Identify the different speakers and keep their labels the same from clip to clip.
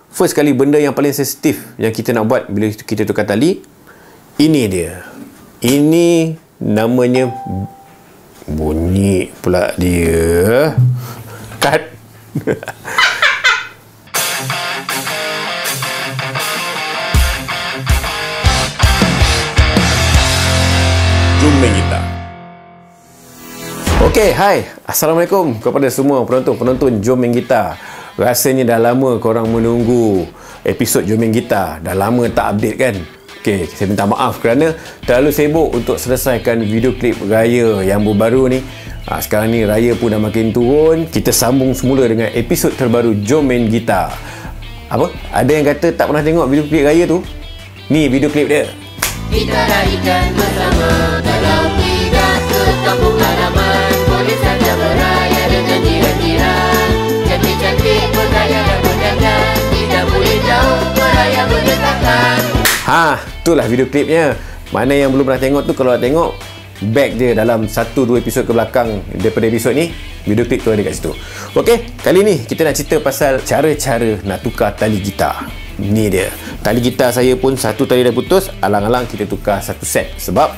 Speaker 1: First kali benda yang paling sensitif yang kita nak buat bila kita tukar tali, ini dia. Ini namanya bunyi pula dia. Cut. Jom main gitar. Okey, hai. Assalamualaikum kepada semua penonton Jom Main Gitar. Rasanya dah lama korang menunggu episod Jom Main Gitar. Dah lama tak update kan? Okey, saya minta maaf kerana terlalu sibuk untuk selesaikan video klip raya yang baru ni. Sekarang ni raya pun dah makin turun. Kita sambung semula dengan episod terbaru Jom Main Gitar. Apa? Ada yang kata tak pernah tengok video klip raya tu? Ni video klip dia.
Speaker 2: Kita raikan bersama kalau tidak ke kampung halaman. Boleh saja beraya dengan jiran-jiran. Cantik-cantik bergaya dan berdandan. Tidak boleh jauh beraya berdekatan.
Speaker 1: Itulah video klipnya. Mana yang belum pernah tengok tu, kalau nak tengok back je dalam 1-2 episod ke belakang daripada episod ni, video klip tu ada kat situ. Okey, kali ni kita nak cerita pasal cara-cara nak tukar tali gitar. Ni dia. Tali gitar saya pun satu tali dah putus, alang-alang kita tukar satu set sebab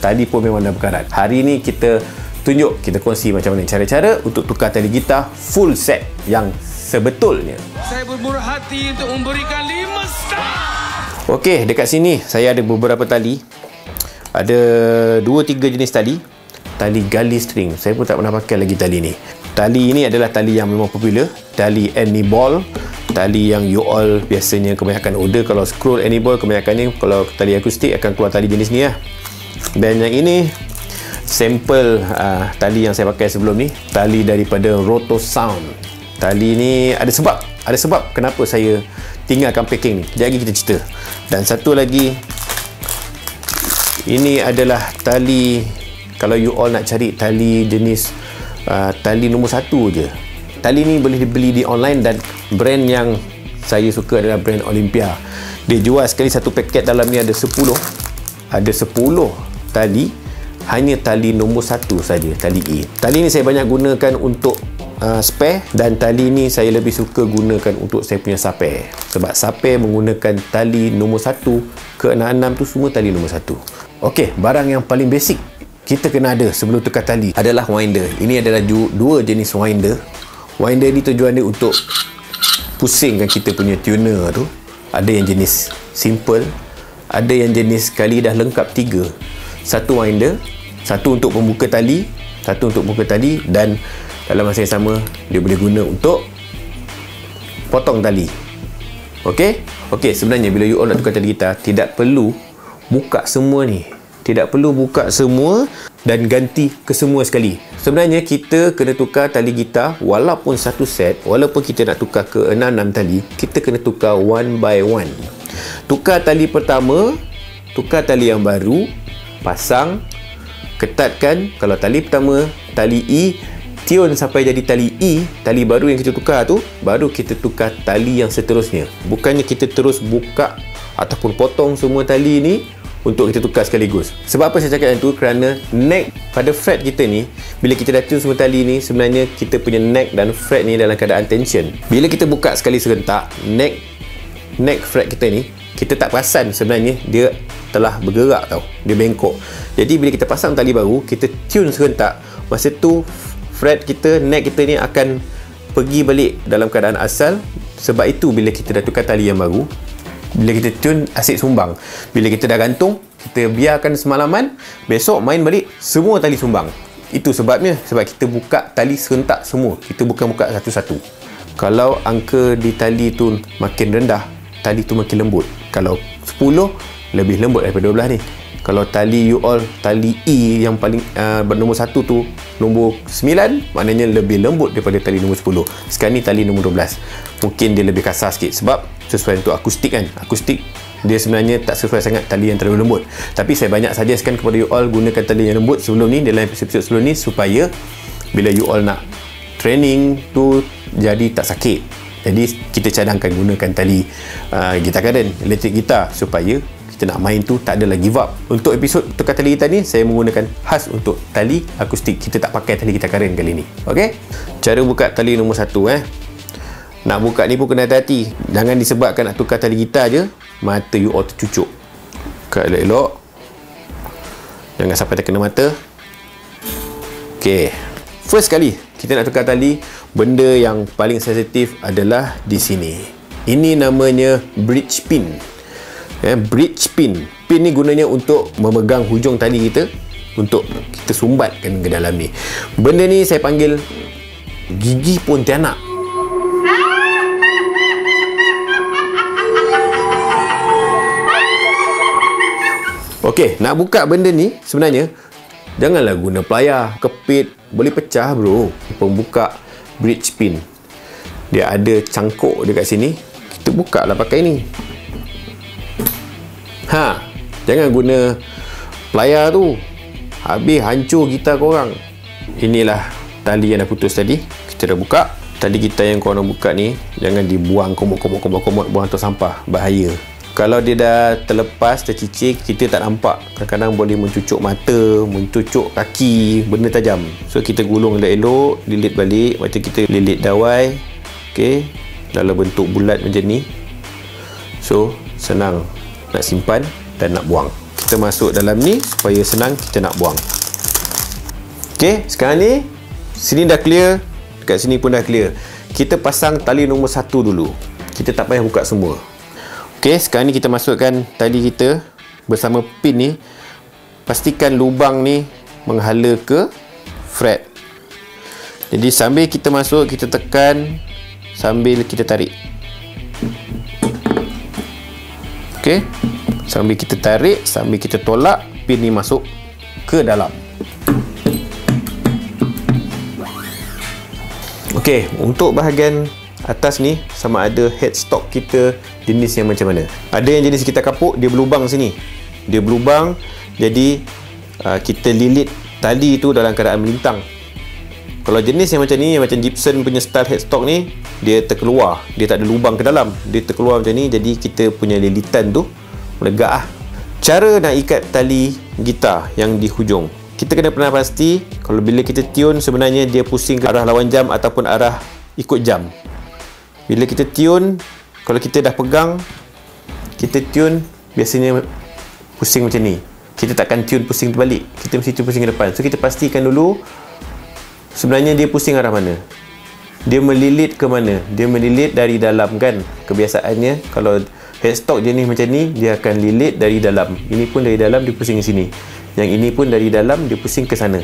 Speaker 1: tali pun memang dah berkarat. Hari ni kita kongsi macam mana cara-cara untuk tukar tali gitar full set yang sebetulnya.
Speaker 3: Saya bermurah hati untuk memberikan 5 star.
Speaker 1: Okey, dekat sini saya ada beberapa tali. Ada 2-3 jenis tali. Tali gali string. Saya pun tak pernah pakai lagi tali ni. Tali ini adalah tali yang memang popular. Tali any ball. Tali yang you all biasanya kebanyakan order. Kalau scroll any ball, kebanyakannya kalau tali akustik akan keluar tali jenis ni lah. Dan yang ini sampel tali yang saya pakai sebelum ni. Tali daripada Roto Sound. Tali ni ada sebab kenapa saya tinggalkan packing ni. Sekejap lagi kita cerita. Dan satu lagi, ini adalah tali, kalau you all nak cari tali jenis tali nombor 1 je. Tali ni boleh dibeli di online dan brand yang saya suka adalah brand Olympia. Dia jual sekali satu paket, dalam ni ada 10 tali, hanya tali nombor 1 saja, tali E. Tali ni saya banyak gunakan untuk spare, dan tali ni saya lebih suka gunakan untuk saya punya saper. Sebab saper menggunakan tali nombor 1 ke 66 tu semua tali nombor 1. Okey, barang yang paling basic kita kena ada sebelum tukar tali adalah winder. Ini adalah dua jenis winder. Winder ni tujuan dia untuk pusingkan kita punya tuner tu. Ada yang jenis simple, ada yang jenis sekali dah lengkap 3. Satu winder, satu untuk pembuka tali, dan dalam masa yang sama dia boleh guna untuk potong tali. Okey, sebenarnya bila you all nak tukar tali gitar, tidak perlu buka semua ni. Tidak perlu buka semua dan ganti ke semua sekali. Sebenarnya kita kena tukar tali gitar walaupun satu set, walaupun kita nak tukar ke 6 tali, kita kena tukar one by one. Tukar tali pertama, tukar tali yang baru, pasang, ketatkan. Kalau tali pertama, tali E, tune sampai jadi tali E, tali baru yang kita tukar tu, baru kita tukar tali yang seterusnya. Bukannya kita terus buka ataupun potong semua tali ni untuk kita tukar sekaligus. Sebab apa saya cakap yang tu? Kerana neck pada fret kita ni, bila kita dah tune semua tali ni, sebenarnya kita punya neck dan fret ni dalam keadaan tension. Bila kita buka sekali serentak, neck fret kita ni, kita tak perasan sebenarnya dia telah bergerak tau. Dia bengkok. Jadi bila kita pasang tali baru, kita tune serentak, masa tu fret kita, neck kita ni akan pergi balik dalam keadaan asal. Sebab itu bila kita dah tukar tali yang baru, bila kita tune asyik sumbang. Bila kita dah gantung, kita biarkan semalaman, besok main balik semua tali sumbang. Itu sebabnya, sebab kita buka tali serentak semua. Kita bukan buka satu-satu. Kalau angka di tali tu makin rendah, tali tu makin lembut. Kalau 10, lebih lembut daripada 12 ni. Kalau tali you all, tali E yang paling nombor 1 tu nombor 9, maknanya lebih lembut daripada tali nombor 10. Sekarang ni tali nombor 12, mungkin dia lebih kasar sikit sebab sesuai untuk akustik kan. Akustik dia sebenarnya tak sesuai sangat tali yang terlalu lembut. Tapi saya banyak suggestkan kepada you all gunakan tali yang lembut sebelum ni, dalam episod sebelum ni, supaya bila you all nak training tu jadi tak sakit. Jadi kita cadangkan gunakan tali gitar current, electric gitar, supaya kita nak main tu tak adalah give up. Untuk episod tukar tali gitar ni, saya menggunakan khas untuk tali akustik. Kita tak pakai tali gitar current kali ni. Okey? Cara buka tali nombor 1 Nak buka ni pun kena hati-hati. Jangan disebabkan nak tukar tali gitar je, mata you all tercucuk. Buka elok-elok. Jangan sampai terkena mata. Ok, first kali kita nak tukar tali, benda yang paling sensitif adalah di sini. Ini namanya bridge pin. Bridge pin. Pin ni gunanya untuk memegang hujung tali kita, untuk kita sumbatkan ke dalam ni. Benda ni saya panggil gigi Pontianak. Okey, nak buka benda ni sebenarnya janganlah guna plier, kepit, boleh pecah bro. Pembuka bridge pin, dia ada cangkuk dekat sini, kita buka lah pakai ni. Jangan guna plier tu, habis hancur gitar korang. Inilah tali yang dah putus tadi, kita dah buka. Tali gitar yang korang buka ni jangan dibuang komot-komot, buang tu sampah, bahaya. Kalau dia dah terlepas, tercicir, kita tak nampak. Kadang-kadang boleh mencucuk mata, mencucuk kaki, benda tajam. So kita gulung elok-elok, lilit balik macam kita lilit dawai. Okey, dalam bentuk bulat macam ni. So senang nak simpan dan nak buang. Kita masuk dalam ni supaya senang kita nak buang. Okey, sekarang ni sini dah clear, dekat sini pun dah clear. Kita pasang tali nombor 1 dulu. Kita tak payah buka semua. Okey, sekarang ni kita masukkan tali kita bersama pin ni. Pastikan lubang ni menghala ke fret. Jadi sambil kita masuk, kita tekan sambil kita tarik. Okey, sambil kita tarik, sambil kita tolak, pin ni masuk ke dalam. Okey, untuk bahagian atas ni sama ada headstock kita jenis yang macam mana. Ada yang jenis kita kapuk, dia berlubang sini. Dia berlubang, jadi kita lilit tali tu dalam keadaan melintang. Kalau jenis yang macam ni, yang macam Gibson punya style headstock ni, dia terkeluar, dia tak ada lubang ke dalam, dia terkeluar macam ni, jadi kita punya lilitan tu melegak lah. Cara nak ikat tali gitar yang di hujung, kita kena pernah pasti kalau bila kita tune sebenarnya dia pusing ke arah lawan jam ataupun arah ikut jam. Bila kita tune, kalau kita dah pegang, kita tune biasanya pusing macam ni. Kita takkan tune pusing terbalik, kita mesti tune pusing ke depan. So kita pastikan dulu sebenarnya dia pusing arah mana, dia melilit ke mana. Dia melilit dari dalam kan. Kebiasaannya kalau headstock jenis macam ni, dia akan lilit dari dalam. Ini pun dari dalam, dia pusing ke sini. Yang ini pun dari dalam, dia pusing ke sana,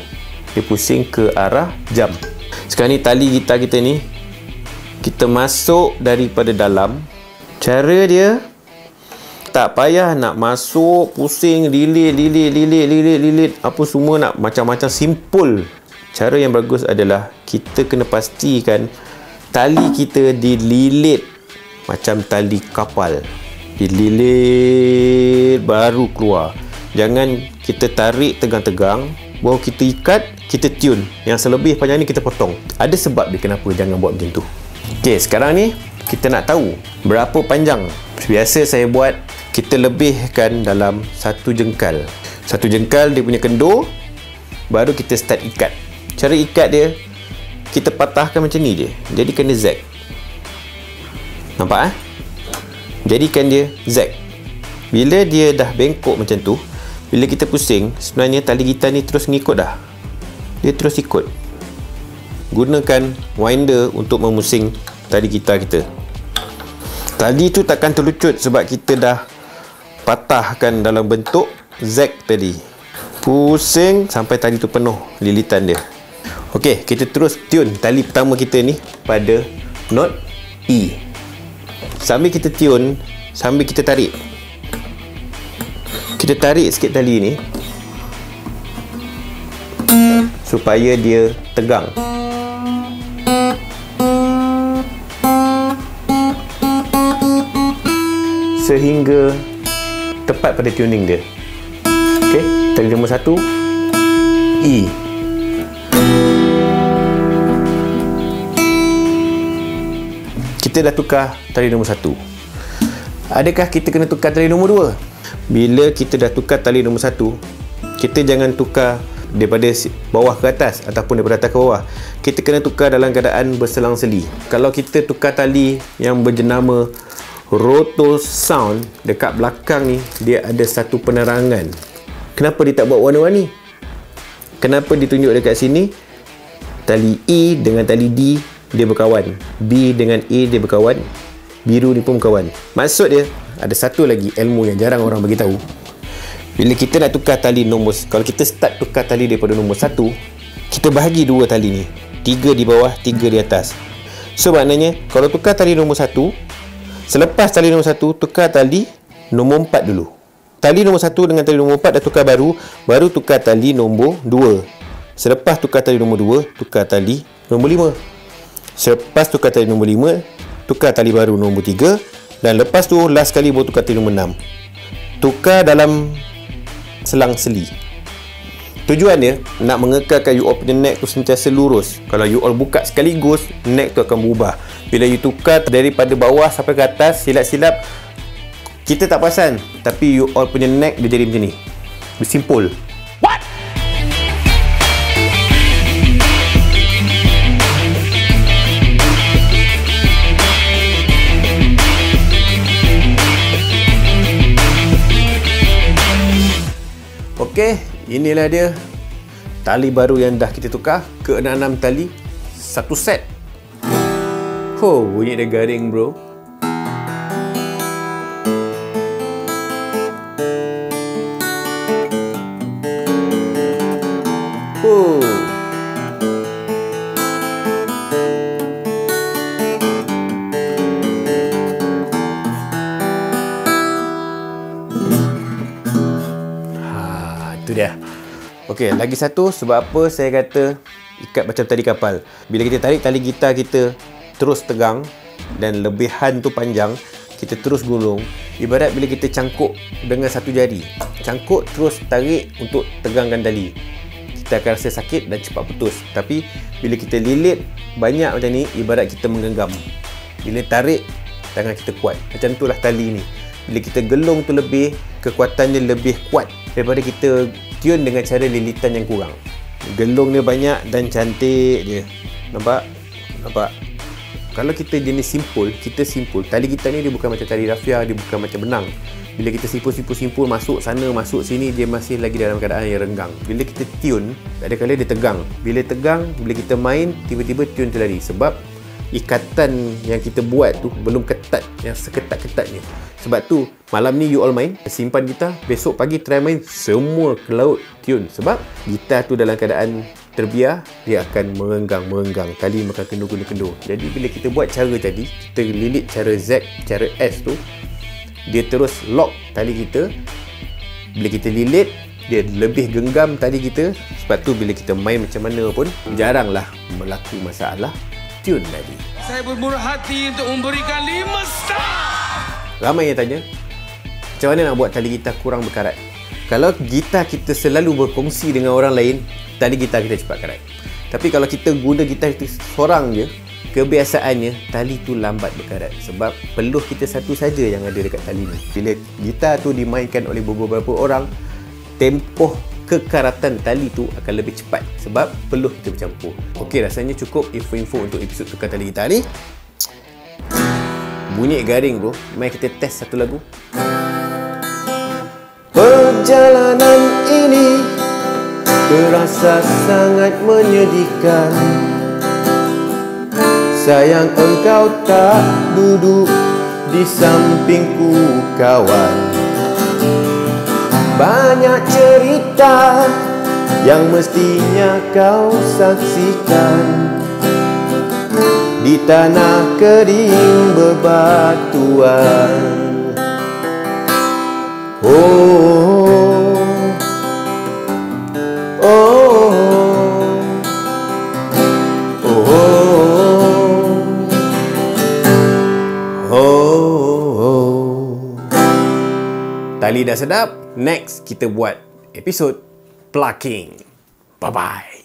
Speaker 1: dia pusing ke arah jam. Sekarang ni tali gitar kita ni, kita masuk daripada dalam. Cara dia tak payah nak masuk pusing, lilit apa semua, nak macam-macam, simple. Cara yang bagus adalah kita kena pastikan tali kita dililit macam tali kapal. Dililit baru keluar. Jangan kita tarik tegang-tegang baru kita ikat, kita tune. Yang selebih panjang ni kita potong. Ada sebab dia kenapa jangan buat macam tu. Okey, sekarang ni kita nak tahu berapa panjang. Biasa saya buat, kita lebihkan dalam 1 jengkal. 1 jengkal dia punya kendur, baru kita start ikat. Cara ikat dia, kita patahkan macam ni je. Jadikan dia zag. Nampak Jadikan dia zag. Bila dia dah bengkok macam tu, bila kita pusing, sebenarnya tali gitar ni terus ngikut dah. Dia terus ikut. Gunakan winder untuk memusing tali gitar kita. Tali tu takkan terlucut sebab kita dah patahkan dalam bentuk zag tadi. Pusing sampai tali tu penuh lilitan dia. Okey, kita terus tune tali pertama kita ni pada note E. Sambil kita tune, sambil kita tarik. Kita tarik sikit tali ni supaya dia tegang. Sehingga tepat pada tuning dia. Okey, tali nombor 1 E. Kita dah tukar tali nombor 1. Adakah kita kena tukar tali nombor 2? Bila kita dah tukar tali nombor 1, kita jangan tukar daripada bawah ke atas ataupun daripada atas ke bawah. Kita kena tukar dalam keadaan berselang-seli. Kalau kita tukar tali yang berjenama roto sound, dekat belakang ni dia ada satu penerangan. Kenapa dia tak buat warna-warni? Kenapa ditunjuk dekat sini? Tali E dengan tali D dia berkawan, B dengan A dia berkawan, biru ni pun berkawan. Maksud dia, ada satu lagi ilmu yang jarang orang bagi tahu. Bila kita nak tukar tali nombor, kalau kita start tukar tali daripada nombor 1, kita bahagi dua tali ni, 3 di bawah, 3 di atas. So maknanya kalau tukar tali nombor 1, selepas tali nombor 1, tukar tali nombor 4 dulu. Tali nombor 1 dengan tali nombor 4 dah tukar baru tukar tali nombor 2. Selepas tukar tali nombor 2, tukar tali nombor 5. Selepas tukar tali nombor 5, tukar tali baru nombor 3. Dan lepas tu last kali baru tukar tali nombor 6. Tukar dalam selang-seli. Tujuan dia nak mengekalkan you all punya neck tu sentiasa lurus. Kalau you all buka sekaligus, neck tu akan berubah. Bila you tukar daripada bawah sampai ke atas, silap-silap, kita tak perasan, tapi you all punya neck dia jadi macam ni, bersimpul. What? Okey, inilah dia tali baru yang dah kita tukar ke 6 tali, satu set. Bunyi dia garing bro. Itu dia. Okey, lagi satu sebab apa saya kata ikat macam tali kapal. Bila kita tarik tali gitar kita terus tegang dan lebihan tu panjang, kita terus gulung. Ibarat bila kita cangkuk dengan satu jari, cangkuk terus tarik untuk tegangkan tali, kita akan rasa sakit dan cepat putus. Tapi bila kita lilit banyak macam ni, ibarat kita menggenggam. Bila tarik, tangan kita kuat. Macam itulah tali ni. Bila kita gelung tu lebih, kekuatannya lebih kuat daripada kita tune dengan cara lilitan yang kurang. Gelung dia banyak dan cantik dia. Nampak? Kalau kita jenis simpul, tali gitar ni dia bukan macam tali rafia, dia bukan macam benang. Bila kita simpul masuk sana, masuk sini, dia masih lagi dalam keadaan yang renggang. Bila kita tune, ada kala dia tegang. Bila tegang, bila kita main, tiba-tiba tune terlari. Sebab ikatan yang kita buat tu belum ketat, yang seketat-ketatnya. Sebab tu malam ni you all main, simpan gitar, besok pagi try main, semua ke laut tune. Sebab gitar tu dalam keadaan terbiar, dia akan merenggang, tali makan kendur. Jadi bila kita buat cara tadi, kita lilit cara Z, cara S tu, dia terus lock tali kita. Bila kita lilit, dia lebih genggam tali kita. Sebab tu bila kita main macam mana pun, jaranglah berlaku masalah tune tadi.
Speaker 3: Saya bermurah hati untuk memberikan 5 star.
Speaker 1: Ramai yang tanya, macam mana nak buat tali gitar kurang berkarat? Kalau gitar kita selalu berkongsi dengan orang lain, tali gitar kita cepat karat. Tapi kalau kita guna gitar kita seorang je, kebiasaannya tali tu lambat berkarat. Sebab peluh kita satu saja yang ada dekat tali ni. Bila gitar tu dimainkan oleh beberapa orang, tempoh kekaratan tali tu akan lebih cepat sebab peluh kita bercampur. Okey, rasanya cukup info-info untuk episod tukar tali gitar ni. Bunyi garing bro. Mari kita test satu lagu. Perjalanan ini terasa sangat menyedihkan. Sayang engkau tak duduk di sampingku kawan. Banyak cerita yang mestinya kau saksikan di tanah kering bebatuan. Oh, oh, oh, oh, oh. Tali dah sedap. Next kita buat episod plucking. Bye bye.